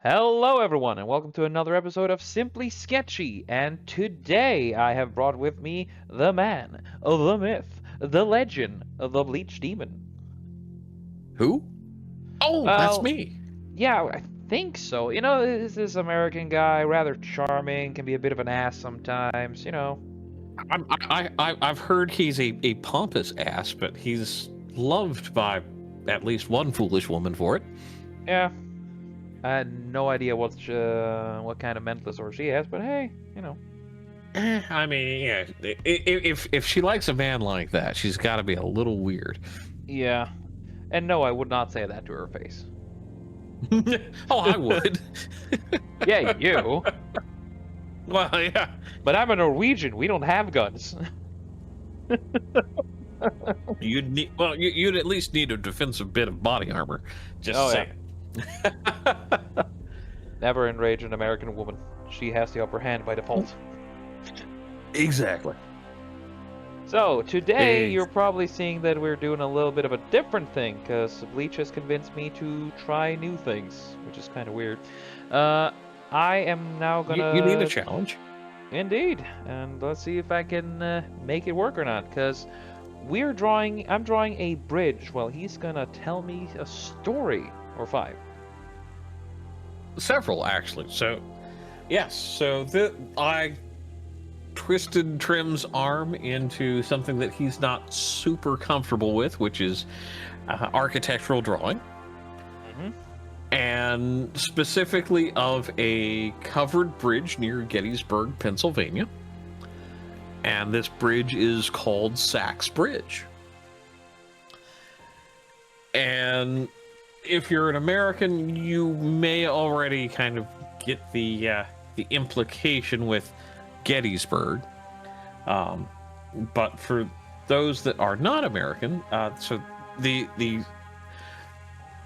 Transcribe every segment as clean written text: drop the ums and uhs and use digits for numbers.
Hello, everyone, and welcome to another episode of Simply Sketchy. And today I have brought with me the man, the myth, the legend, the Bleach Demon. Who? Oh, that's Well, me. yeah, I think so. This American guy, rather charming, can be a bit of an ass sometimes. I've heard he's a pompous ass, but he's loved by at least one foolish woman for it. Yeah, I had no idea what kind of mental disorder she has, but hey. I mean, yeah, if she likes a man like that, she's got to be a little weird. Yeah, and no, I would not say that to her face. Oh, I would. Yeah, you. Well, yeah. But I'm a Norwegian. We don't have guns. You'd at least need a defensive bit of body armor. Just Oh, saying. Never enrage an American woman. She has the upper hand by default. Exactly. So, today you're probably seeing that we're doing a little bit of a different thing, because Bleach has convinced me to try new things, which is kind of weird. I am now gonna... You need a challenge. Indeed. And let's see if I can make it work or not, because I'm drawing a bridge while he's gonna tell me a story, or five. Several, actually. So, yes. So I twisted Trim's arm into something that he's not super comfortable with, which is architectural drawing. Mm-hmm. And specifically of a covered bridge near Gettysburg, Pennsylvania. And this bridge is called Sachs Bridge. And if you're an American, you may already kind of get the implication with Gettysburg. But for those that are not American, so the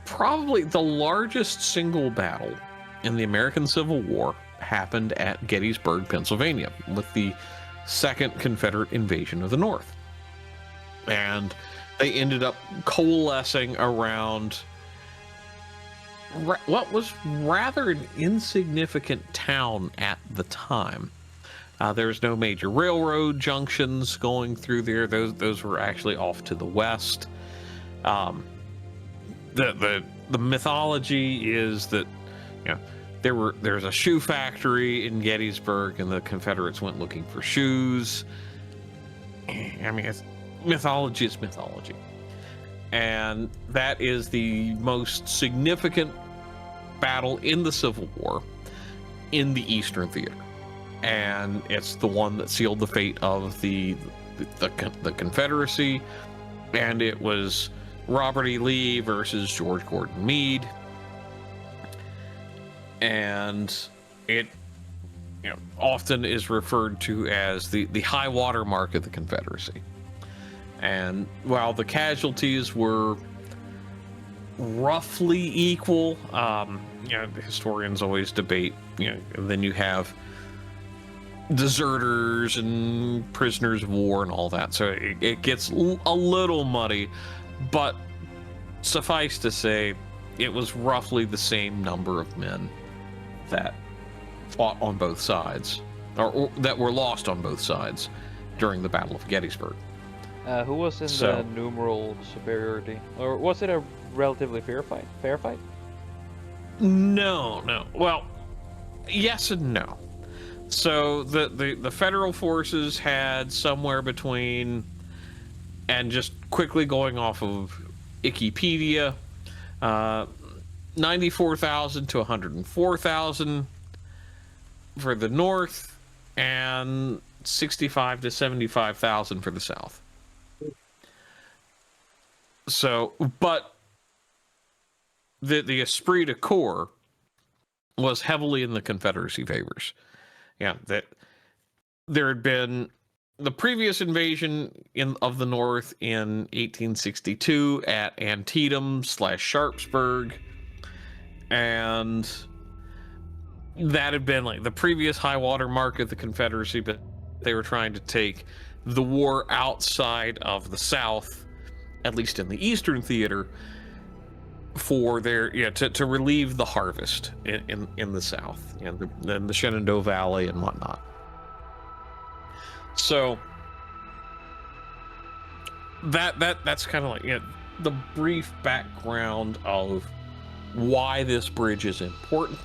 probably the largest single battle in the American Civil War happened at Gettysburg, Pennsylvania, with the Second Confederate Invasion of the North. And they ended up coalescing around what was rather an insignificant town at the time. There's no major railroad junctions going through there. Those were actually off to the west. The mythology is that there's a shoe factory in Gettysburg, and the Confederates went looking for shoes. I mean, mythology is mythology, and that is the most significant battle in the Civil War in the Eastern Theater, and it's the one that sealed the fate of the Confederacy, and it was Robert E. Lee versus George Gordon Meade. And it often is referred to as the high water mark of the Confederacy. And while the casualties were roughly equal, historians always debate, and then you have deserters and prisoners of war and all that. So it gets a little muddy, but suffice to say, it was roughly the same number of men that fought on both sides, or that were lost on both sides during the Battle of Gettysburg. Who was in the numeral superiority? Or was it a relatively fair fight? No. Well, yes and no. So the federal forces had somewhere between, and just quickly going off of Wikipedia, 94,000 to 104,000 for the North, and 65 to 75,000 for the South. So, but the esprit de corps was heavily in the Confederacy favors. Yeah, that there had been the previous invasion of the North in 1862 at Antietam/Sharpsburg, and that had been like the previous high water mark of the Confederacy, but they were trying to take the war outside of the South, at least in the Eastern Theater, for their to relieve the harvest in the south and the Shenandoah Valley and whatnot. So that's kind of like the brief background of why this bridge is important.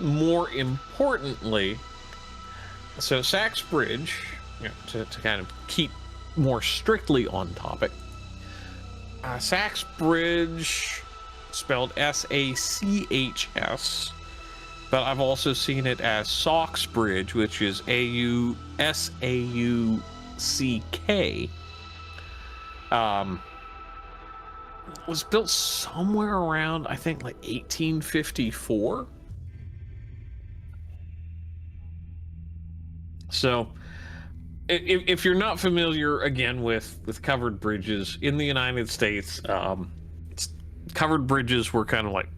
More importantly, so Sachs Bridge, to kind of keep more strictly on topic, Sachs Bridge, spelled S-A-C-H-S, but I've also seen it as Sachs Bridge, which is A-U-S-A-U-C-K. Was built somewhere around, I think, like 1854. So if you're not familiar again with covered bridges in the United States, covered bridges were kind of like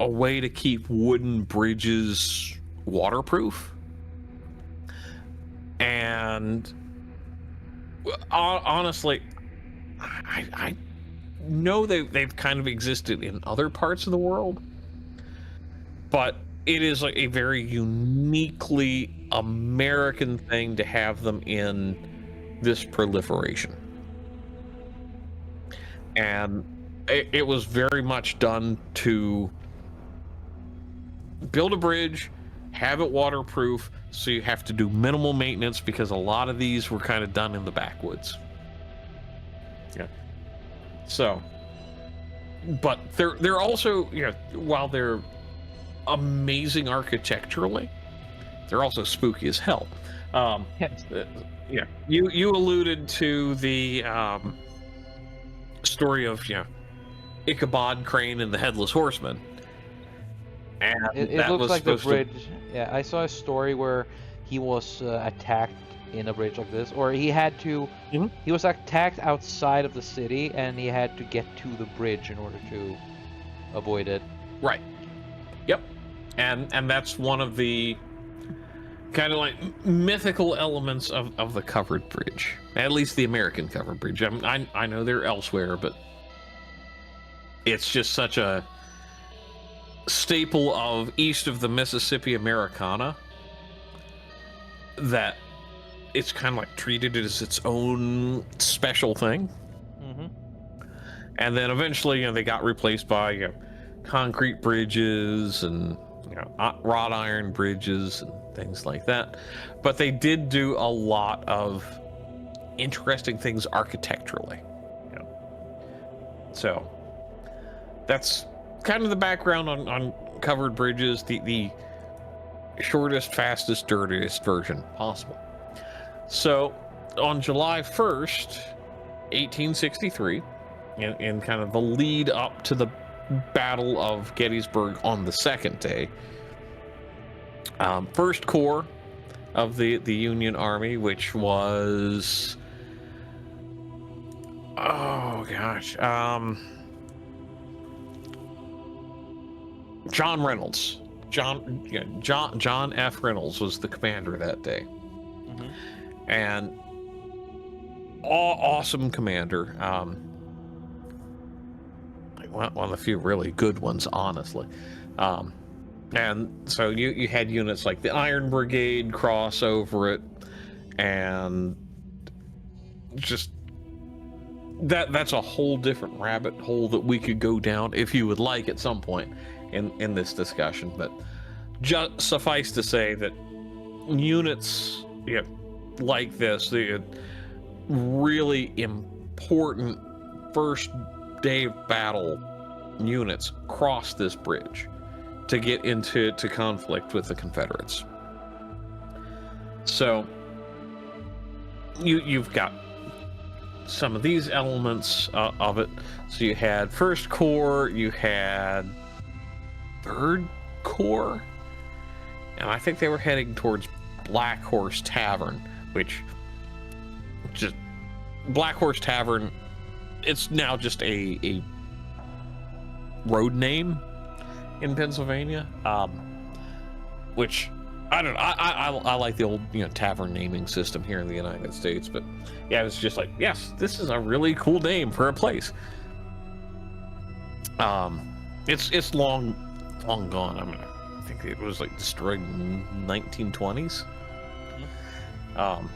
a way to keep wooden bridges waterproof. And honestly, I know they've kind of existed in other parts of the world, but it is like a very uniquely American thing to have them in this proliferation. And it was very much done to build a bridge, have it waterproof, so you have to do minimal maintenance, because a lot of these were kind of done in the backwoods. Yeah. So, but they're also, while they're amazing architecturally, they're also spooky as hell. Yes. Yeah, you alluded to the story of Ichabod Crane and the Headless Horseman, and It that looks was like the supposed bridge. Yeah, I saw a story where he was attacked in a bridge like this, or he had to. Mhm. He was attacked outside of the city, and he had to get to the bridge in order to avoid it. Right. Yep. And that's one of the kind of like mythical elements of the covered bridge, at least the American covered bridge. I know they're elsewhere, but it's just such a staple of east of the Mississippi Americana that it's kind of like treated as its own special thing. Mm-hmm. And then eventually, they got replaced by concrete bridges and wrought iron bridges and things like that. But they did do a lot of interesting things architecturally. So that's kind of the background on covered bridges, the shortest, fastest, dirtiest version possible. So on July 1st, 1863, in kind of the lead up to the Battle of Gettysburg on the second day, First Corps of the Union Army, which was, oh gosh, John Reynolds, John F. Reynolds was the commander that day. Mm-hmm. And awesome commander. One of the few really good ones, honestly. And so you had units like the Iron Brigade cross over it, and just that's a whole different rabbit hole that we could go down if you would like at some point in this discussion. But just suffice to say that units like this, the really important first day of battle units, cross this bridge to get into conflict with the Confederates. So you've got some of these elements of it. So you had First Corps, you had Third Corps, and I think they were heading towards Black Horse Tavern, which just Black Horse Tavern, it's now just a road name in Pennsylvania, which I don't know. I like the old tavern naming system here in the United States, but yeah, it's just like, yes, this is a really cool name for a place. It's long gone. I mean, I think it was like destroyed in 1920s. Um,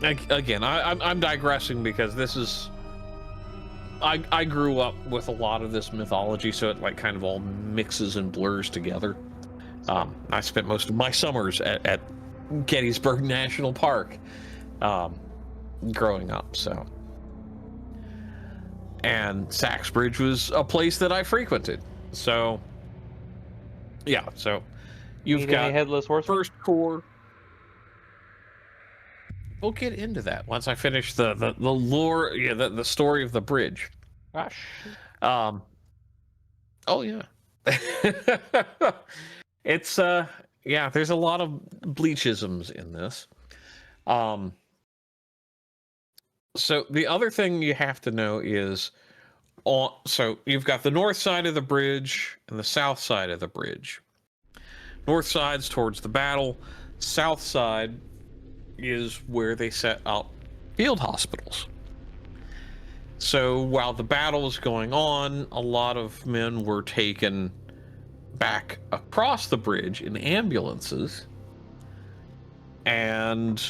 again, I'm digressing because this is. I grew up with a lot of this mythology, so it like kind of all mixes and blurs together. I spent most of my summers at Gettysburg National Park, growing up. So, and Sachs Bridge was a place that I frequented. So, yeah. So, you've Meet got any headless horsemen? first core. We'll get into that once I finish the lore, yeah, the story of the bridge. Gosh. Oh yeah. It's yeah, there's a lot of bleachisms in this. So the other thing you have to know is so you've got the north side of the bridge and the south side of the bridge. North side's towards the battle, south side is where they set up field hospitals. So while the battle was going on, a lot of men were taken back across the bridge in ambulances, and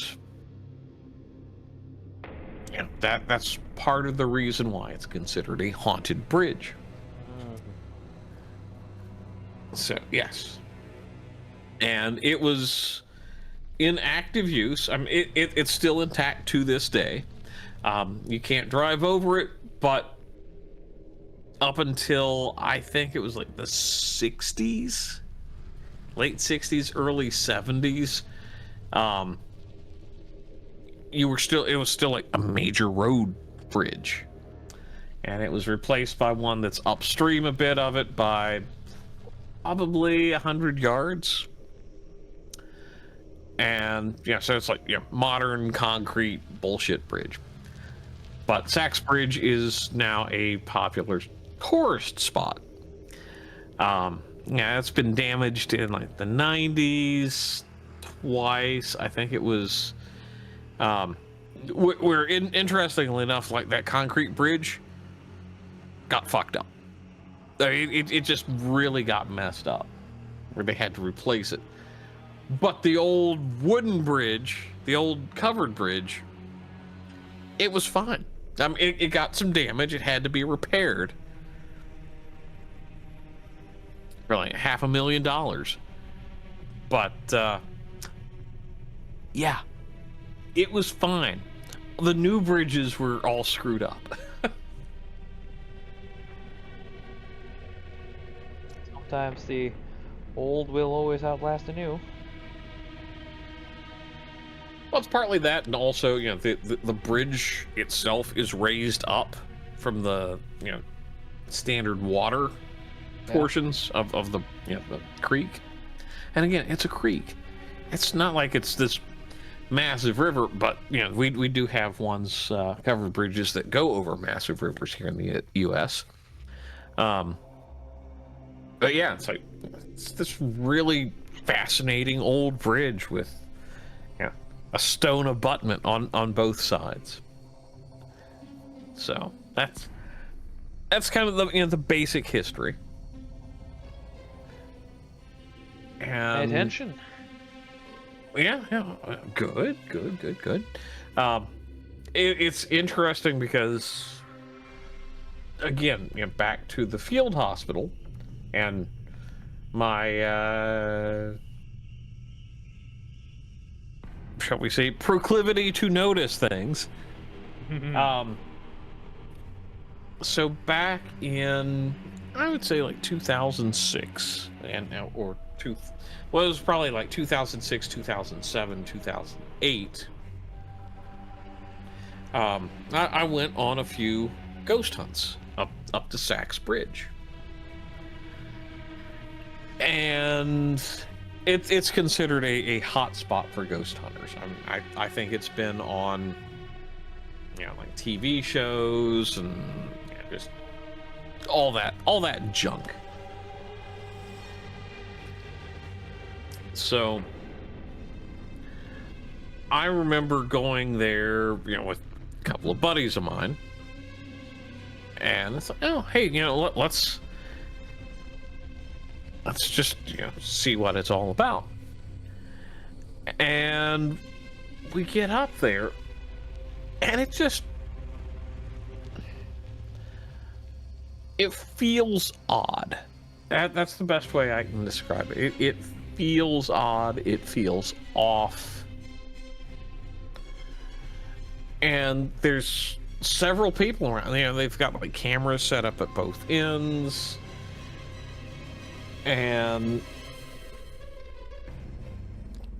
you know, that's part of the reason why it's considered a haunted bridge. So yes, and it was in active use. I mean, it's still intact to this day. You can't drive over it, but up until I think it was like the 60s, late 60s, early 70s, it was still like a major road bridge. And it was replaced by one that's upstream a bit of it by probably 100 yards. And yeah, so it's like, yeah, modern concrete bullshit bridge. But Sachs Bridge is now a popular tourist spot. Yeah, it's been damaged in like the 90s twice. I think it was where interestingly enough, like that concrete bridge got fucked up. It just really got messed up where they had to replace it. But the old wooden bridge, the old covered bridge, it was fine. I mean, it got some damage. It had to be repaired. For like $500,000. But, yeah, it was fine. The new bridges were all screwed up. Sometimes the old will always outlast the new. Well, it's partly that, and also, you know, the bridge itself is raised up from the, you know, standard water portions of the, you know, the creek. And again, it's a creek. It's not like it's this massive river, but, you know, we do have ones, covered bridges that go over massive rivers here in the U.S. But yeah, it's this really fascinating old bridge with, you know, a stone abutment on both sides. So that's kind of the, you know, the basic history. Pay attention. Yeah, good. It's interesting because, again, you know, back to the field hospital and my, shall we say, proclivity to notice things. So back in, I would say like 2006, well, it was probably like 2006, 2007, 2008. I went on a few ghost hunts up to Sachs Bridge, and it's considered a hot spot for ghost hunters. I think it's been on, you know, like TV shows and, you know, just all that junk. So I remember going there, you know, with a couple of buddies of mine, And it's like, oh, hey, let's just see what it's all about. And we get up there, and it feels odd. That's the best way I can describe it. It feels odd. It feels off. And there's several people around. They've got like cameras set up at both ends, and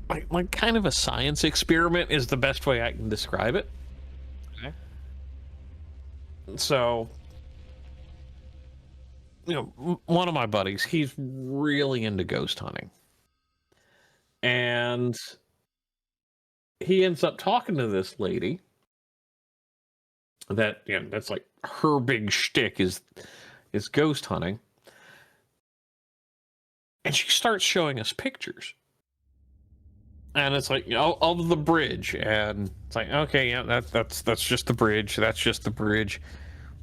like kind of a science experiment is the best way I can describe it. Okay. So, one of my buddies, he's really into ghost hunting, and he ends up talking to this lady that's like her big shtick is ghost hunting, and she starts showing us pictures, and it's like of the bridge, and it's like, okay, yeah, that's just the bridge. That's just the bridge.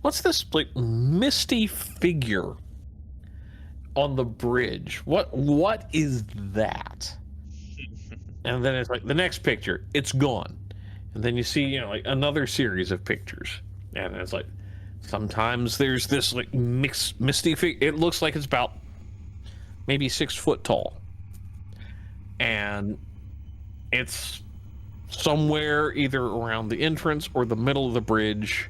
What's this like misty figure on the bridge? What is that? And then it's like the next picture, it's gone. And then you see, like another series of pictures. And it's like, sometimes there's this like misty figure. It looks like it's about maybe 6 foot tall. And it's somewhere either around the entrance or the middle of the bridge.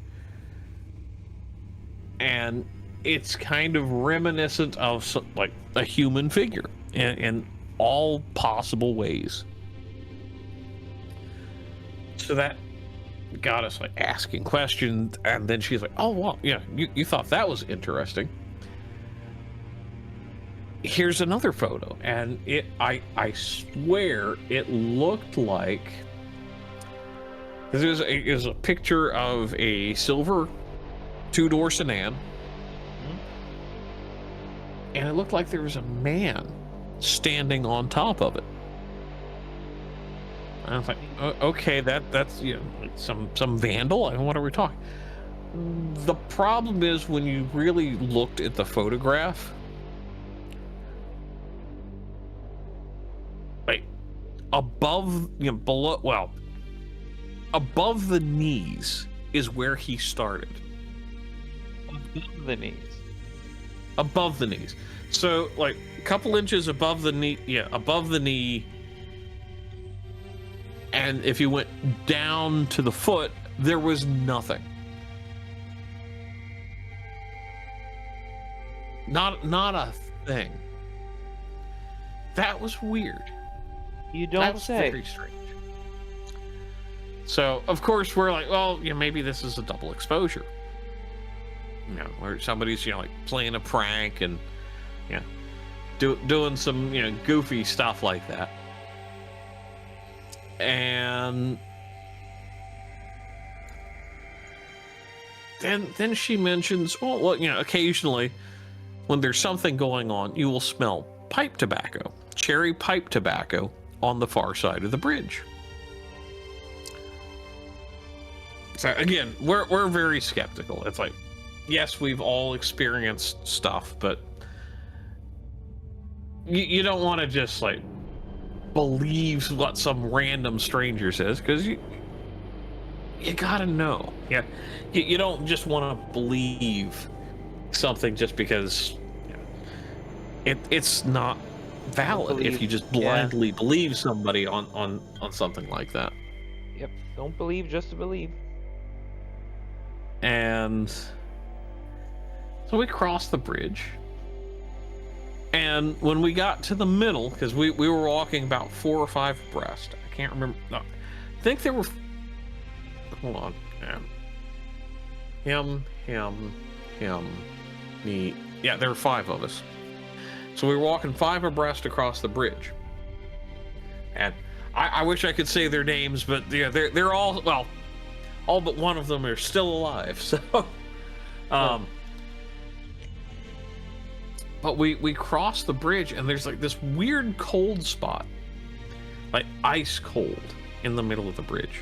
And it's kind of reminiscent of like a human figure in all possible ways. So that got us like asking questions, and then she's like, oh well, yeah, you thought that was interesting. Here's another photo, and I swear it looked like it was a picture of a silver 2-door sedan, and it looked like there was a man standing on top of it. And I was like, okay, that's like some vandal. I mean, what are we talking? The problem is when you really looked at the photograph, like above, below, well, above the knees is where he started. Above the knees. Above the knees. So like a couple inches above the knee, above the knee. And if you went down to the foot, there was nothing. Not a thing. That was weird. You don't that was say. Very strange. So of course we're like, well, maybe this is a double exposure. Where somebody's like playing a prank and doing some goofy stuff like that. And then she mentions, well, occasionally when there's something going on, you will smell pipe tobacco, cherry pipe tobacco on the far side of the bridge. So again, we're very skeptical. It's like, yes, we've all experienced stuff, but you don't want to just like believe what some random stranger says, because you gotta know. You don't just want to believe something just because it's not valid if you just blindly believe somebody on something like that. Yep, don't believe just to believe. And so we crossed the bridge, and when we got to the middle, because we were walking about 4 or 5 abreast, I can't remember. No, I think there were. Hold on. Him, me. Yeah, there were 5 of us. So we were walking 5 abreast across the bridge, and I wish I could say their names, but they're all, well, all but one of them are still alive. So, but we crossed the bridge, and there's like this weird cold spot, like ice cold, in the middle of the bridge.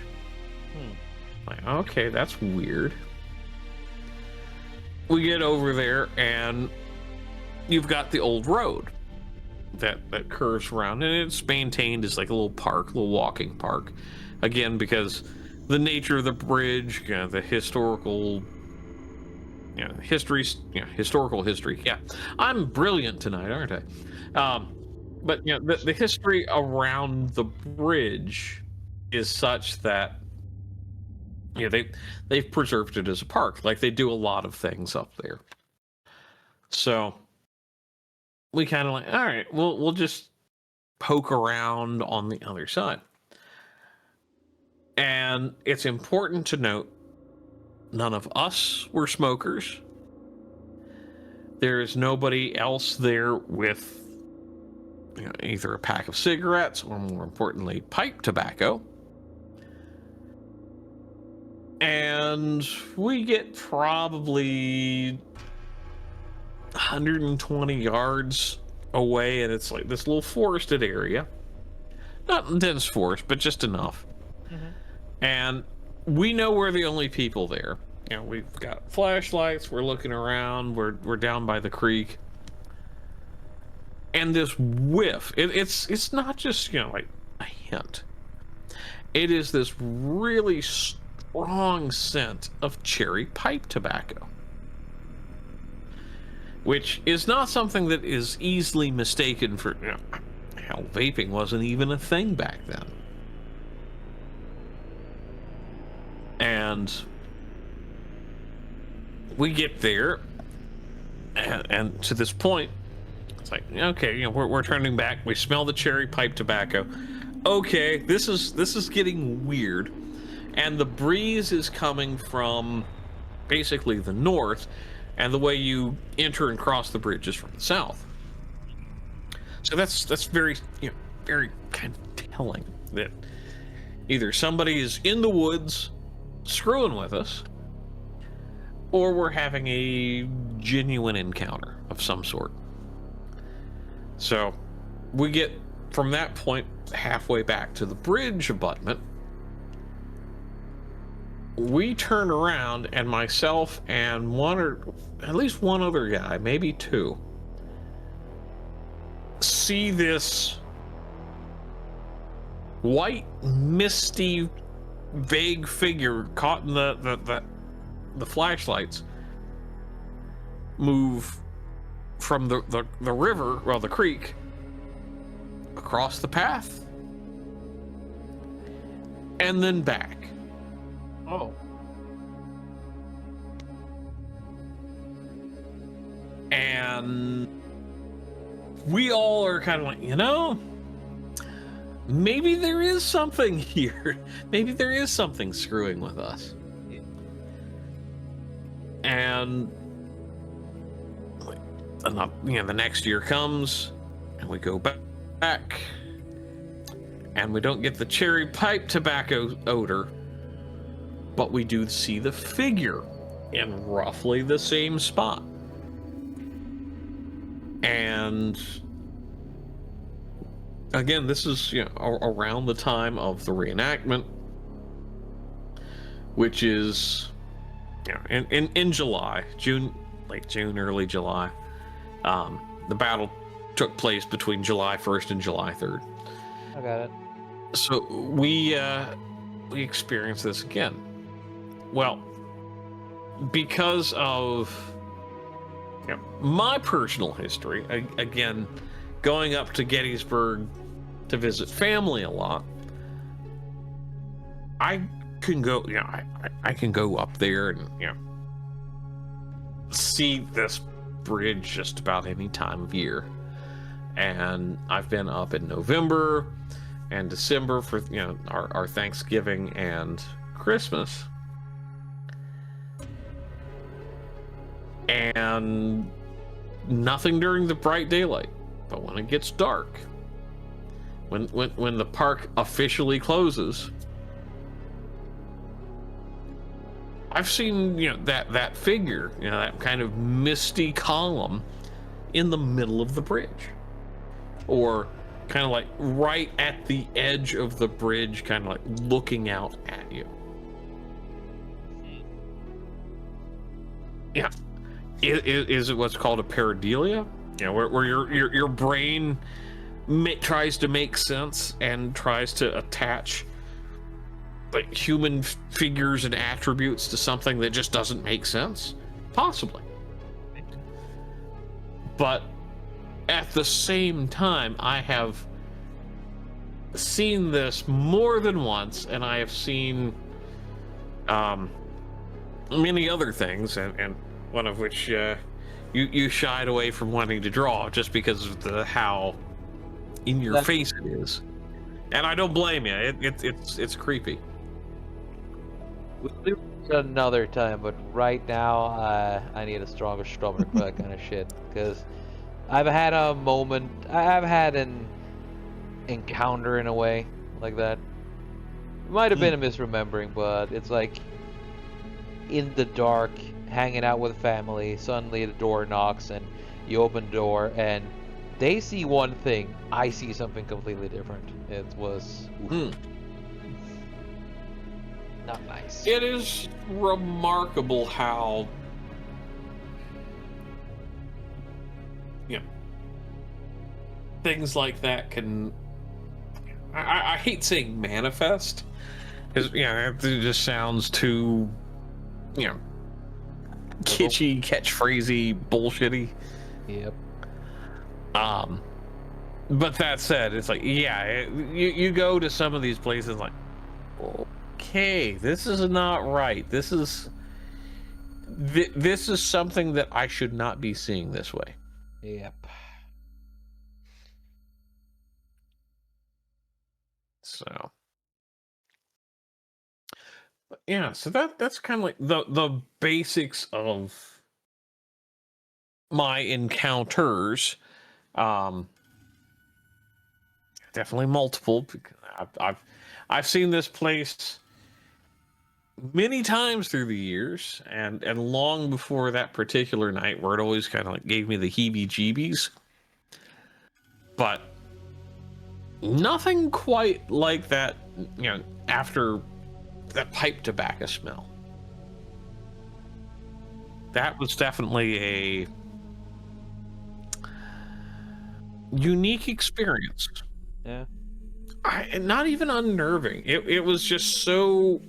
Like, okay, that's weird. we get over there, and you've got the old road that curves around, and it's maintained as like a little park, little walking park. Again, because the nature of the bridge, the historical, historical history. Yeah, I'm brilliant tonight, aren't I? But the history around the bridge is such that they've preserved it as a park, like they do a lot of things up there. So we kind of like, all right, we'll just poke around on the other side. And it's important to note, none of us were smokers. There's nobody else there with either a pack of cigarettes or, more importantly, pipe tobacco. And we get probably 120 yards away, and it's like this little forested area. Not dense forest, but just enough. Mm-hmm. And we know we're the only people there. We've got flashlights, we're looking around, we're down by the creek. And this whiff, it's not just, like a hint. It is this really strong scent of cherry pipe tobacco, which is not something that is easily mistaken for, hell, vaping wasn't even a thing back then. And we get there, and to this point, it's like, okay, we're turning back. We smell the cherry pipe tobacco. Okay, this is getting weird, and the breeze is coming from basically the north, and the way you enter and cross the bridge is from the south. So that's very very kind of telling that either somebody is in the woods screwing with us, or we're having a genuine encounter of some sort. So we get from that point halfway back to the bridge abutment. We turn around, and myself and one or at least one other guy, maybe two, see this white, misty, vague figure caught in the flashlights move from the river, well, the creek, across the path, and then back. Oh. And we all are kind of like, maybe there is something here. Maybe there is something screwing with us. Yeah. And the next year comes, and we go back, and we don't get the cherry pipe tobacco odor, but we do see the figure in roughly the same spot. And again, this is around the time of the reenactment, which is in July, late June, early July. The battle took place between July 1st and July 3rd. I got it. So we experienced this again. Well, because of my personal history, again, going up to Gettysburg to visit family a lot, I can go, I can go up there and see this bridge just about any time of year. And I've been up in November and December for our Thanksgiving and Christmas, and nothing during the bright daylight. But when it gets dark, when the park officially closes, I've seen that figure, that kind of misty column in the middle of the bridge, or kind of like right at the edge of the bridge, kind of like looking out at you. Yeah. Is it what's called a pareidolia? You know, where your brain tries to make sense and tries to attach like human figures and attributes to something that just doesn't make sense? Possibly. But at the same time, I have seen this more than once, and I have seen many other things, and one of which you shied away from wanting to draw just because of how in your face it is, and I don't blame you. It's creepy. We'll do it another time, but right now I need a stronger stomach for that kind of shit, because I've had a moment, I've had an encounter in a way like that. It might have been a misremembering, but it's like in the dark, hanging out with family, suddenly the door knocks and you open the door and they see one thing, I see something completely different. It was not nice. It is remarkable how, you know, things like that can, I hate saying manifest, because, you know, it just sounds too, you know, kitschy, catchphrasey, bullshitty. Yep. But that said, it's like, yeah, you go to some of these places like, okay, this is not right. This is something that I should not be seeing this way. Yep. So, but yeah, so that's kind of like the basics of my encounters. Definitely multiple, because I've seen this place many times through the years, and long before that particular night where it always kind of like gave me the heebie-jeebies. But nothing quite like that, you know, after that pipe tobacco smell. That was definitely a unique experience. Yeah. Not even unnerving. It was just so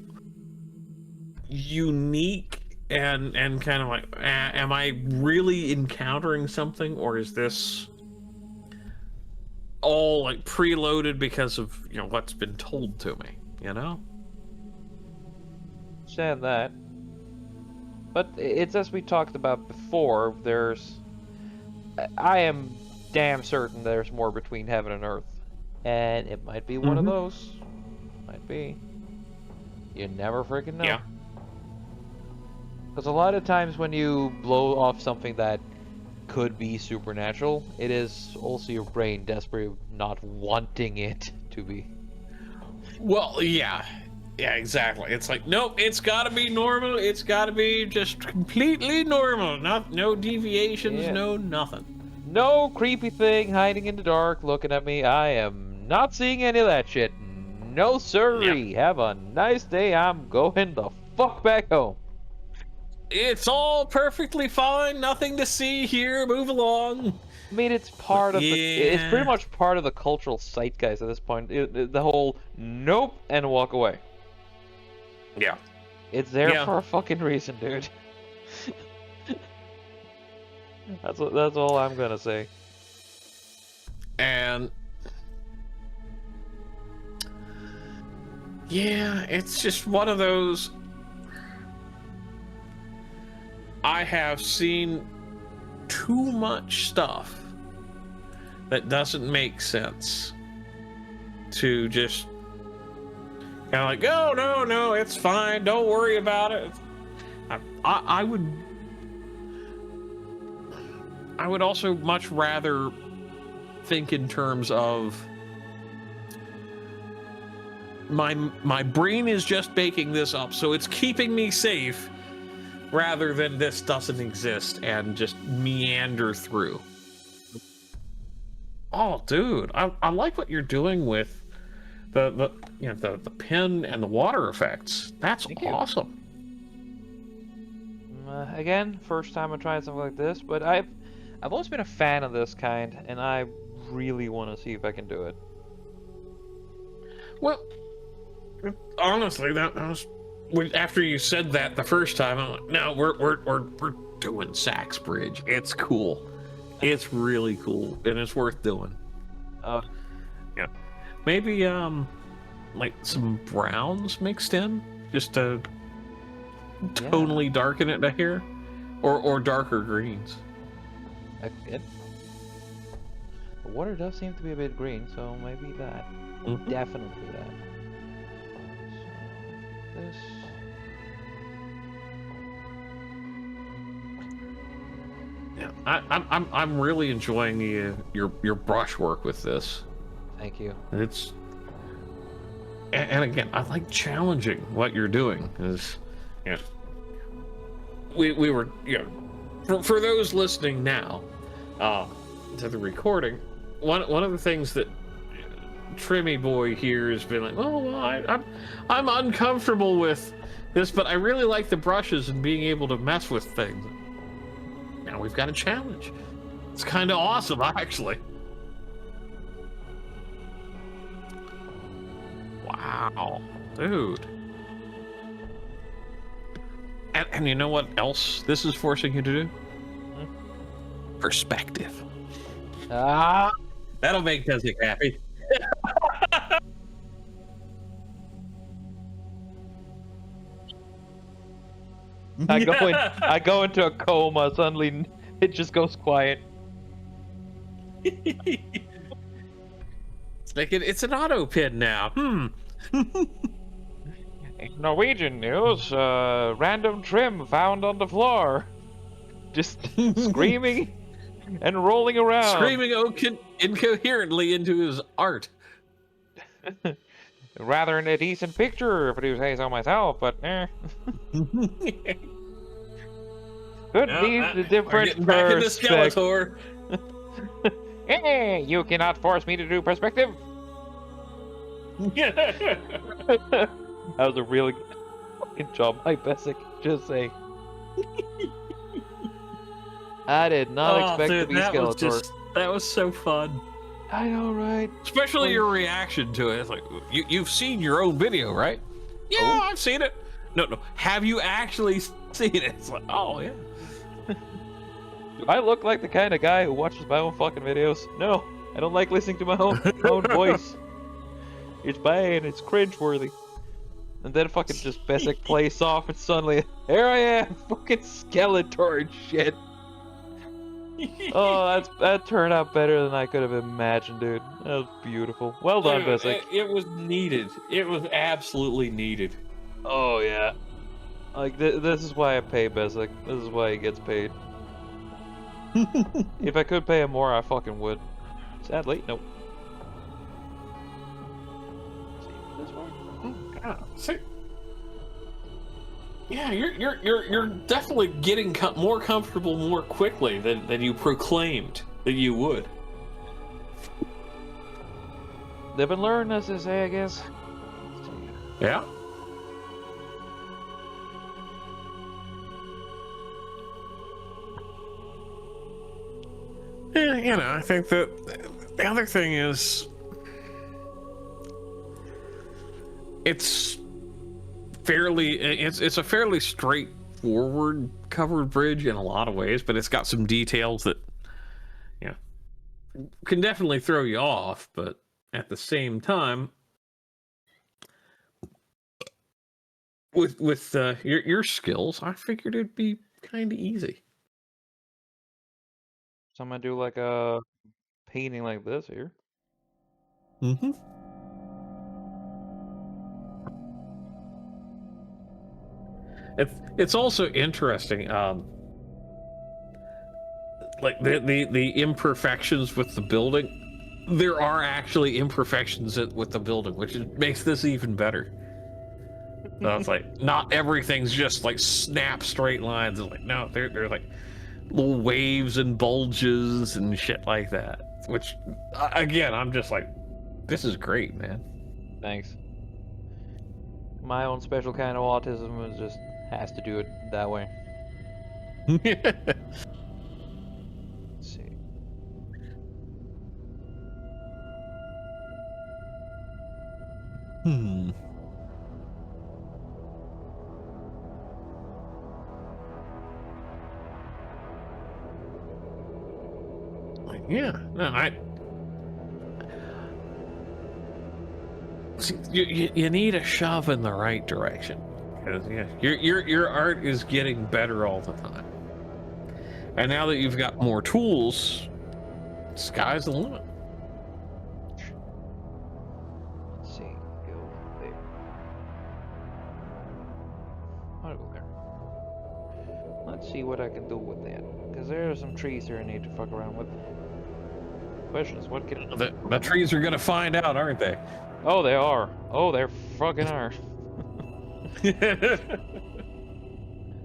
unique and kind of like, am I really encountering something, or is this all like preloaded because of, you know, what's been told to me, you know? Understand that. But it's as we talked about before, I am damn certain there's more between heaven and earth. And it might be one of those. Might be. You never freaking know. Yeah. Because a lot of times when you blow off something that could be supernatural, it is also your brain desperately not wanting it to be. Well, yeah. Yeah, exactly. It's like, nope, it's gotta be normal. It's gotta be just completely normal. No deviations, no nothing. No creepy thing hiding in the dark looking at me. I am not seeing any of that shit. No sirree. Yep. Have a nice day. I'm going the fuck back home. It's all perfectly fine. Nothing to see here. Move along. I mean, it's part of it's pretty much part of the cultural zeitgeist at this point. The whole nope and walk away. Yeah. It's there for a fucking reason, dude. That's all I'm gonna say. And yeah, it's just one of those. I have seen too much stuff that doesn't make sense to just kind of like, oh, no, it's fine, don't worry about it. I would also much rather think in terms of my brain is just baking this up, so it's keeping me safe, rather than this doesn't exist and just meander through. Oh, dude, I like what you're doing with the pen and the water effects. That's awesome. Again, first time I'm trying something like this, but I've always been a fan of this kind, and I really want to see if I can do it. Well, honestly, that was after you said that the first time. I'm like, no, we're doing Sachs Bridge. It's cool. It's really cool, and it's worth doing. Uh, Yeah, maybe like some browns mixed in, just to tonally darken it here, or darker greens. The water does seem to be a bit green, so maybe that. Definitely that. So, this. Yeah, I'm really enjoying your brushwork with this. Thank you. It's and again, I like challenging what you're doing. Is we were for those listening now to the recording, one of the things that Trimmy Boy here has been like, oh well, I'm uncomfortable with this, but I really like the brushes and being able to mess with things. Now we've got a challenge. It's kind of awesome, actually. Wow, dude. And you know what else this is forcing you to do? Perspective. That'll make Desik happy. I go into a coma. Suddenly, it just goes quiet. It's an auto pin now. Norwegian news: random trim found on the floor, just screaming and rolling around, screaming incoherently into his art. Rather than a decent picture, if I do say so myself, but Could be the different back in the Skeletor. Hey, you cannot force me to do perspective. That was a really good fucking job by Besic. Just saying. I did not expect to be Skeletor. That was so fun. I know, right? Especially your reaction to it. It's like, you've seen your own video, right? Yeah, I've seen it. No. Have you actually seen it? It's like, oh, yeah. Do I look like the kind of guy who watches my own fucking videos? No, I don't like listening to my own voice. It's bad, it's cringeworthy. And then fucking just Besic plays off and suddenly, here I am, fucking Skeletor and shit. Oh, that turned out better than I could have imagined, dude. That was beautiful. Well done, Besic. It was needed. It was absolutely needed. Oh, yeah. Like, this is why I pay Besic. This is why he gets paid. If I could pay him more, I fucking would. Sadly, nope. This one? Yeah. See? Yeah, you're definitely getting more comfortable more quickly than you proclaimed that you would. Live and learn, as they say, I guess. Yeah. Yeah, I think that the other thing is it's a fairly straightforward covered bridge in a lot of ways, but it's got some details that can definitely throw you off, but at the same time with your skills, I figured it'd be kind of easy. So I'm gonna do like a painting like this here. Mm-hmm. It's also interesting, like the imperfections with the building. There are actually imperfections with the building, which makes this even better. So it's like not everything's just like snap straight lines. It's like no, they're like little waves and bulges and shit like that. Which, again, I'm just like, this is great, man. Thanks. My own special kind of autism just has to do it that way. Let's see. Hmm. Yeah. No, see, you need a shove in the right direction. 'Cause, yeah, your art is getting better all the time. And now that you've got more tools, sky's the limit. Let's see. Go there. I'll go there. Let's see what I can do with that. Because there are some trees here I need to fuck around with. Question is, what can... The trees are gonna find out, aren't they? Oh, they are. Oh, they're fucking are.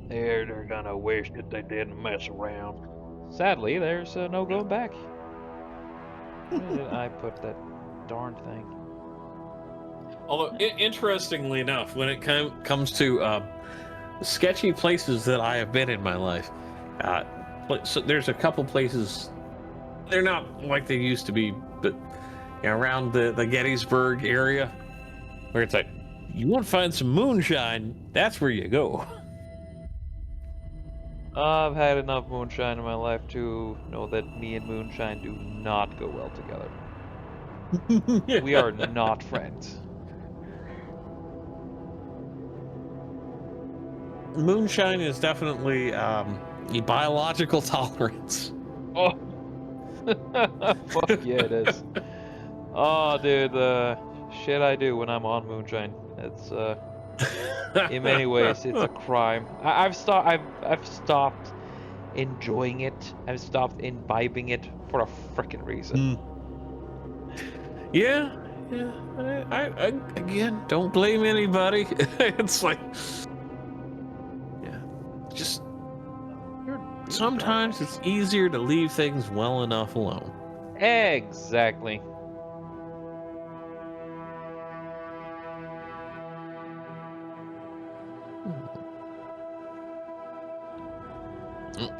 They're gonna wish that they didn't mess around. Sadly, there's no going back. Where did I put that darn thing? Although, interestingly enough, when it comes to sketchy places that I have been in my life, so there's a couple places. They're not like they used to be, but around the Gettysburg area, where it's like, you want to find some moonshine, that's where you go. I've had enough moonshine in my life to know that me and moonshine do not go well together. We are not friends. Moonshine is definitely a biological tolerance. Oh, fuck yeah, it is. Oh, dude, the shit I do when I'm on moonshine, it's in many ways, it's a crime. I've stopped enjoying it. I've stopped imbibing it for a frickin' reason. Yeah, I again, don't blame anybody. It's like, yeah, just sometimes it's easier to leave things well enough alone. Exactly.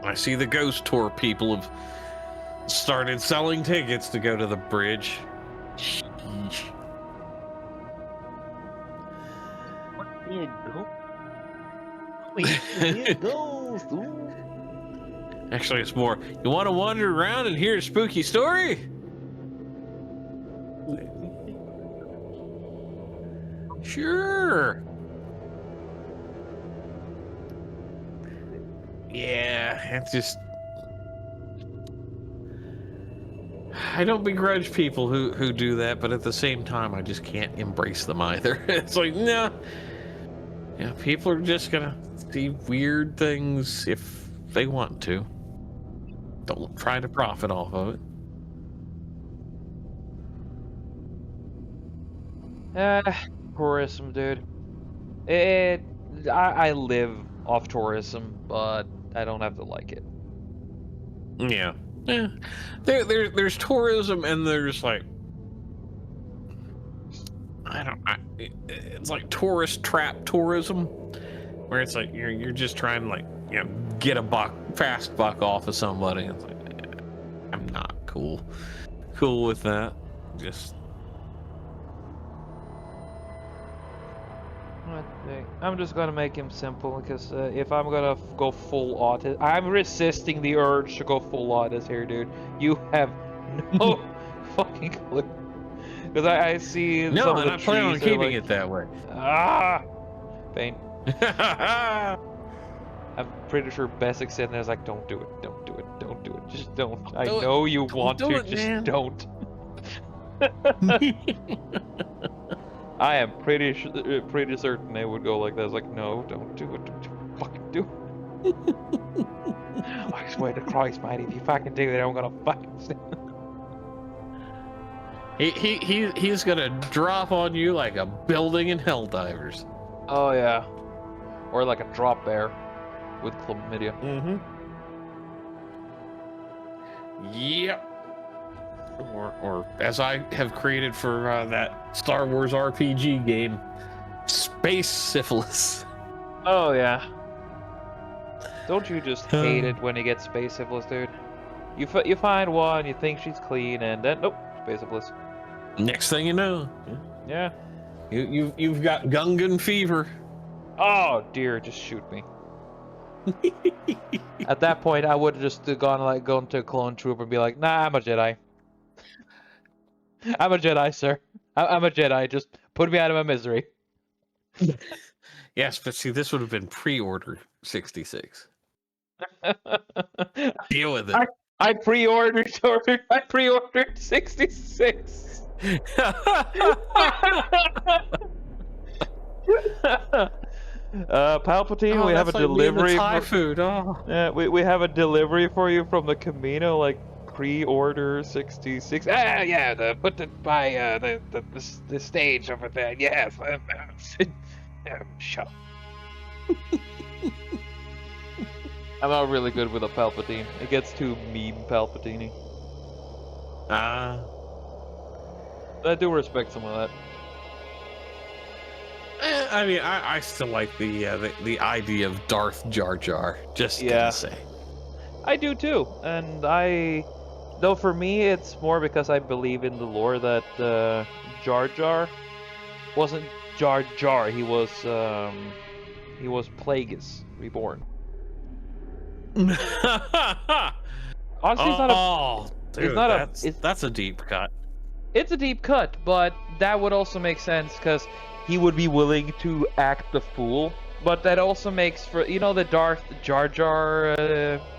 I see the ghost tour people have started selling tickets to go to the bridge. Sheesh. Actually, it's more, you want to wander around and hear a spooky story? Sure. Yeah, it's just, I don't begrudge people who do that, but at the same time, I just can't embrace them either. It's like, no. Yeah, people are just gonna see weird things if they want to. Don't try to profit off of it. Tourism, dude. I live off tourism, but I don't have to like it. Yeah. Yeah. There's tourism and there's like, it's like tourist trap tourism, where it's like you're just trying to, like, get a fast buck off of somebody. It's like, I'm not cool with that. Just I'm just gonna make him simple, because if I'm gonna go full autist, I'm resisting the urge to go full autist here, dude. You have no fucking clue. Because I see no, some of and the I plan on trees keeping like, it that way. Pain. I'm pretty sure Bessic said there's like, don't do it, don't do it, don't do it, just don't. I know you want to, just don't. I am pretty certain they would go like that. It's like, no, don't do it, don't you fucking do it. I swear to Christ, mate, if you fucking do it, I'm gonna fucking. He's gonna drop on you like a building in Helldivers. Oh yeah, or like a drop bear with chlamydia. Mm-hmm. Yep. Or as I have created for that Star Wars RPG game, space syphilis. Oh yeah. Don't you just hate it when you get space syphilis, dude? You find one, you think she's clean, and then nope, space syphilis. Next thing you know, Yeah. you've got Gungan fever. Oh dear, just shoot me. At that point, I would have just gone to a clone trooper and be like, "Nah, I'm a Jedi. I'm a Jedi, sir. I'm a Jedi. Just put me out of my misery." Yes, but see, this would have been pre-order 66. Deal with it. I pre-ordered 66. Palpatine, we have a delivery. Thai food. Oh. Yeah, we have a delivery for you from the Camino, like pre-order 66. Ah, yeah, put it by the stage over there. Yes. Shut up. I'm not really good with a Palpatine. It gets too meme Palpatine-y. I do respect some of that. I mean, I still like the idea of Darth Jar Jar. Just gonna say. I do too, and though for me it's more because I believe in the lore that Jar Jar wasn't Jar Jar. He was Plagueis reborn. Honestly, that's a deep cut. It's a deep cut, but that would also make sense because he would be willing to act the fool. But that also makes for the Darth Jar Jar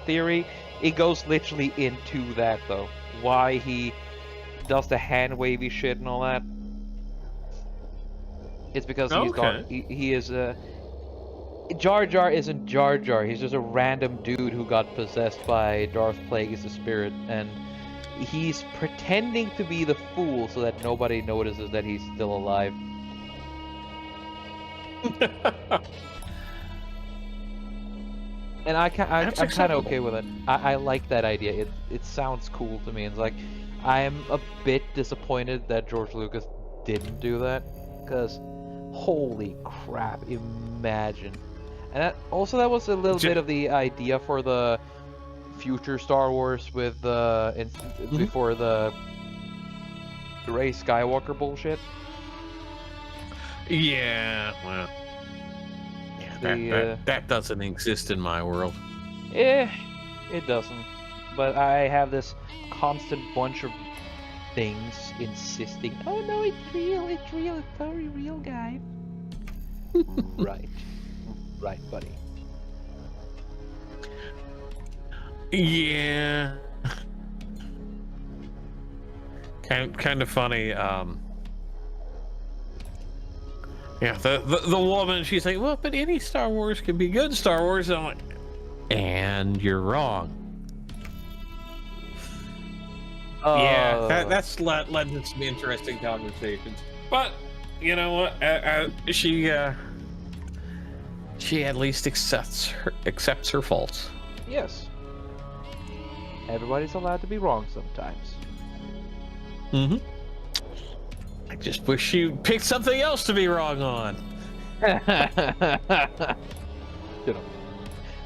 theory. It goes literally into that though. Why he does the hand wavy shit and all that. It's because he is Jar Jar isn't Jar Jar. He's just a random dude who got possessed by Darth Plagueis' spirit, and he's pretending to be the fool so that nobody notices that he's still alive. And I'm kind of okay with it. I like that idea. It sounds cool to me. It's like I'm a bit disappointed that George Lucas didn't do that, because holy crap, imagine. And that was a little bit of the idea for the future Star Wars with before the Rey Skywalker bullshit. Yeah, well, that doesn't exist in my world. It doesn't. But I have this constant bunch of things insisting, "Oh no, it's real, it's very real, guy." Right, buddy. Yeah. Kind of funny. Yeah, the woman, she's like, "Well, but any Star Wars can be good Star Wars." And I'm like, and you're wrong. Yeah, that's led to some interesting conversations. But you know what? She at least accepts her faults. Yes. Everybody's allowed to be wrong sometimes. Mm-hmm. I just wish you'd pick something else to be wrong on.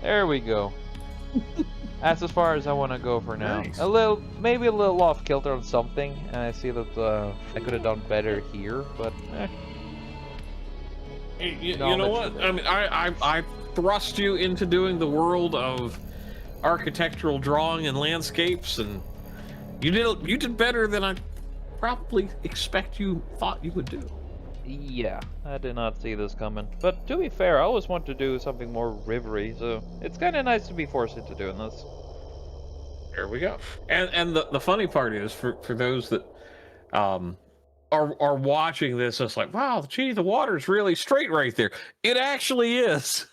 There we go. That's as far as I want to go for now. Nice. Maybe a little off kilter on something, and I see that I could have done better here, but You know what? I mean, I thrust you into doing the world of architectural drawing and landscapes, and you did better than I probably thought you would do. Yeah, I did not see this coming. But to be fair, I always want to do something more rivery, so it's kind of nice to be forced into doing this. There we go. And the funny part is for those that are watching this, it's like, wow, gee, the water's really straight right there. It actually is.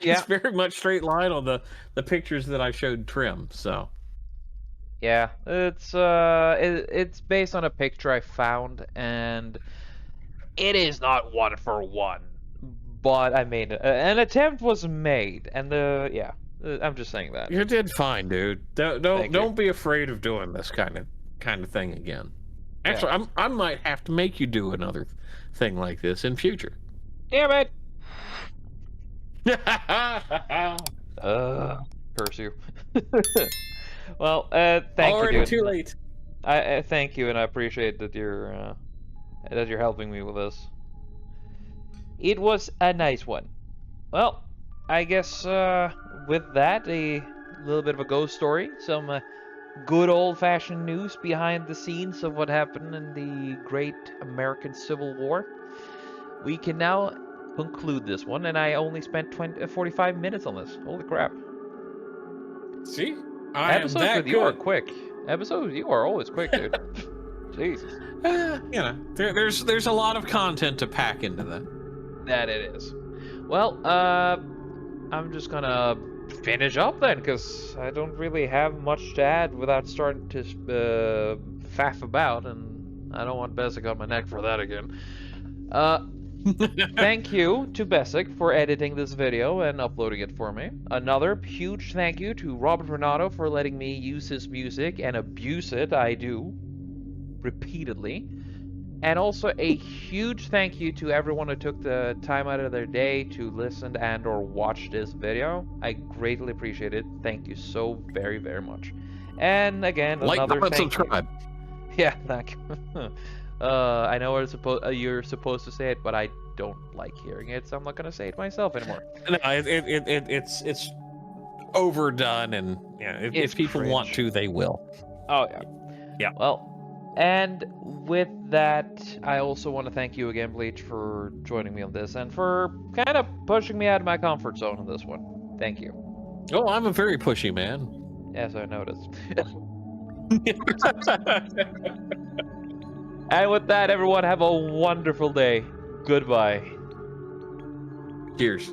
Yeah. It's very much straight line on the pictures that I showed Trim. So yeah, it's based on a picture I found, and it is not 1-for-1, but I made it. An attempt was made, and I'm just saying that. You did fine, dude. Don't be afraid of doing this kind of thing again. Actually, yeah. I might have to make you do another thing like this in future. Damn it! Curse you. Well, thank you, Already dude. too late. I thank you, and I appreciate that you're helping me with this. It was a nice one. Well, I guess with that, a little bit of a ghost story, some good old-fashioned news behind the scenes of what happened in the Great American Civil War. We can now conclude this one, and I only spent 45 minutes on this. Holy crap. See? I am Episodes with that you are good. quick. Episodes with you are always quick, dude. Jesus. There's a lot of content to pack into that. That it is. Well, I'm just gonna finish up then, because I don't really have much to add without starting to faff about, and I don't want Bessic on my neck for that again. Thank you to Bessic for editing this video and uploading it for me. Another huge thank you to Robert Renato for letting me use his music and abuse it. I do. Repeatedly. And also a huge thank you to everyone who took the time out of their day to listen and or watch this video. I greatly appreciate it. Thank you so very, very much. And again, Like, another comment, thank subscribe. you. Yeah, thank you. I know you're supposed to say it, but I don't like hearing it, so I'm not gonna say it myself anymore. No, it's overdone, and yeah, It's if people want cringe. to, they will. Oh yeah. Yeah. Well, and with that, I also want to thank you again, Bleach, for joining me on this and for kind of pushing me out of my comfort zone on this one. Thank you. Oh, I'm a very pushy man. Yes, I noticed. And with that, everyone, have a wonderful day. Goodbye. Cheers.